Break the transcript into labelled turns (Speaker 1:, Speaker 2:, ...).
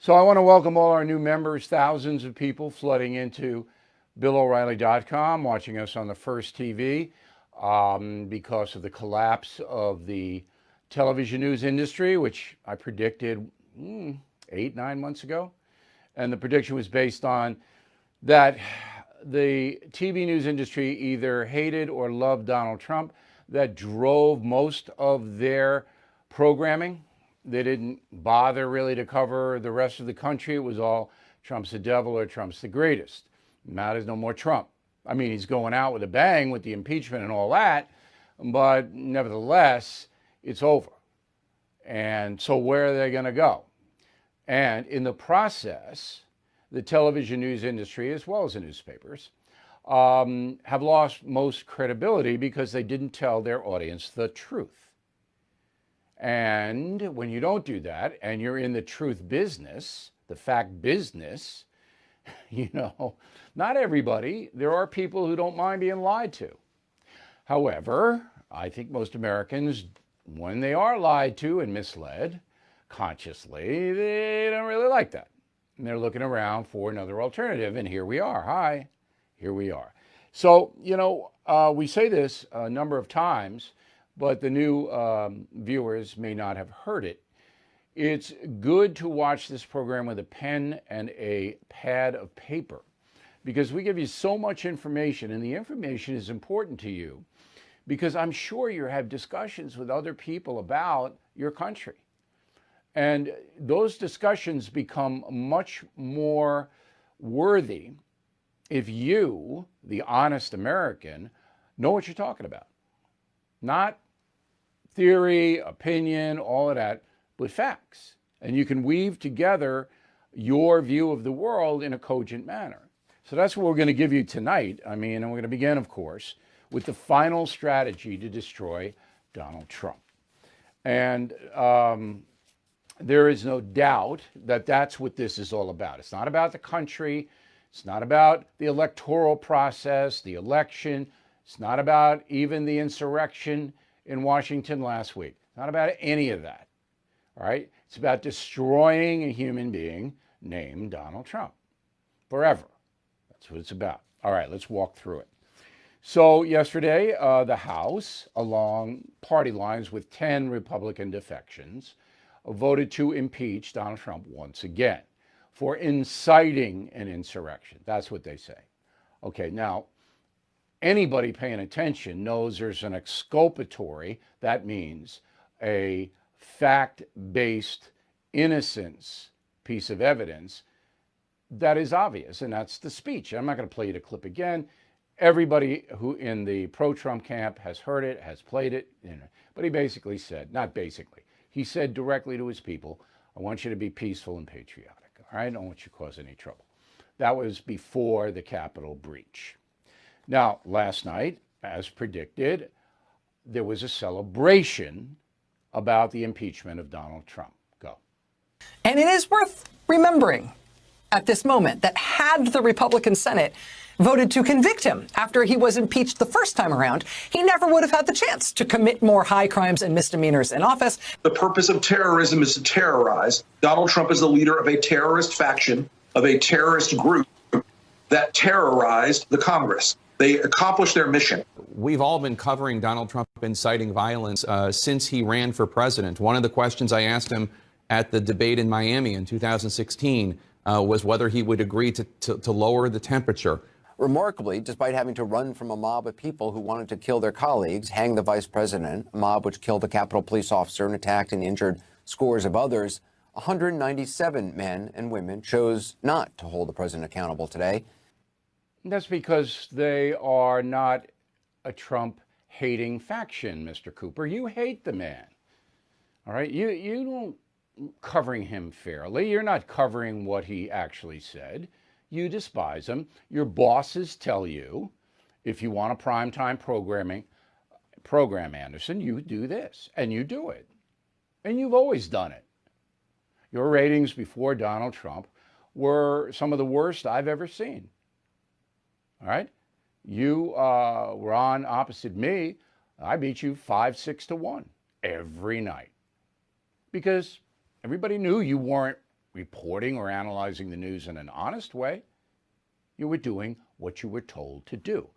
Speaker 1: So I want to welcome all our new members, thousands of people flooding into BillO'Reilly.com, watching us on the First TV because of the collapse of the television news industry, which I predicted 8-9 months ago. And the prediction was based on that the TV news industry either hated or loved Donald Trump. That drove most of their programming. They didn't bother really to cover the rest of the country. It was all Trump's the devil or Trump's the greatest. Matters no more Trump. I mean, he's going out with a bang with the impeachment and all that, but nevertheless, it's over. And so where are they going to go? And in the process, the television news industry, as well as the newspapers, have lost most credibility because they didn't tell their audience the truth. And when you don't do that, and you're in the truth business, the fact business, not everybody, there are people who don't mind being lied to. However, I think most Americans, when they are lied to and misled consciously, they don't really like that. And they're looking around for another alternative. And here we are. Hi, here we are. So, we say this a number of times, but the new viewers may not have heard it. It's good to watch this program with a pen and a pad of paper because we give you so much information, and the information is important to you because I'm sure you have discussions with other people about your country. And those discussions become much more worthy if you, the honest American, know what you're talking about. Not theory, opinion, all of that, but facts. And you can weave together your view of the world in a cogent manner. So that's what we're going to give you tonight. And we're going to begin, of course, with the final strategy to destroy Donald Trump. And there is no doubt that that's what this is all about. It's not about the country. It's not about the electoral process, the election. It's not about even the insurrection in Washington last week. Not about any of that. All right? It's about destroying a human being named Donald Trump forever. That's what it's about. All right, let's walk through it. So yesterday, the House, along party lines with 10 Republican defections, voted to impeach Donald Trump once again for inciting an insurrection. That's what they say. Okay, now, anybody paying attention knows there's an exculpatory, that means a fact-based innocence piece of evidence that is obvious, and that's the speech. I'm not going to play you the clip again. Everybody who in the pro-Trump camp has heard it, has played it, but he basically said, not basically, he said directly to his people, I want you to be peaceful and patriotic, all right? I don't want you to cause any trouble. That was before the Capitol breach. Now, last night, as predicted, there was a celebration about the impeachment of Donald Trump. Go.
Speaker 2: And it is worth remembering at this moment that had the Republican Senate voted to convict him after he was impeached the first time around, he never would have had the chance to commit more high crimes and misdemeanors in office.
Speaker 3: The purpose of terrorism is to terrorize. Donald Trump is the leader of a terrorist faction, of a terrorist group that terrorized the Congress. They accomplished their mission.
Speaker 4: We've all been covering Donald Trump inciting violence since he ran for president. One of the questions I asked him at the debate in Miami in 2016 was whether he would agree to lower the temperature.
Speaker 5: Remarkably, despite having to run from a mob of people who wanted to kill their colleagues, hang the vice president, a mob which killed a Capitol police officer and attacked and injured scores of others, 197 men and women chose not to hold the president accountable today.
Speaker 1: That's because they are not a Trump-hating faction, Mr. Cooper. You hate the man, all right? You don't covering him fairly. You're not covering what he actually said. You despise him. Your bosses tell you, if you want a primetime program, Anderson, you do this, and you do it. And you've always done it. Your ratings before Donald Trump were some of the worst I've ever seen. All right? You were on opposite me. I beat you 5-6 to 1 every night. Because everybody knew you weren't reporting or analyzing the news in an honest way. You were doing what you were told to do.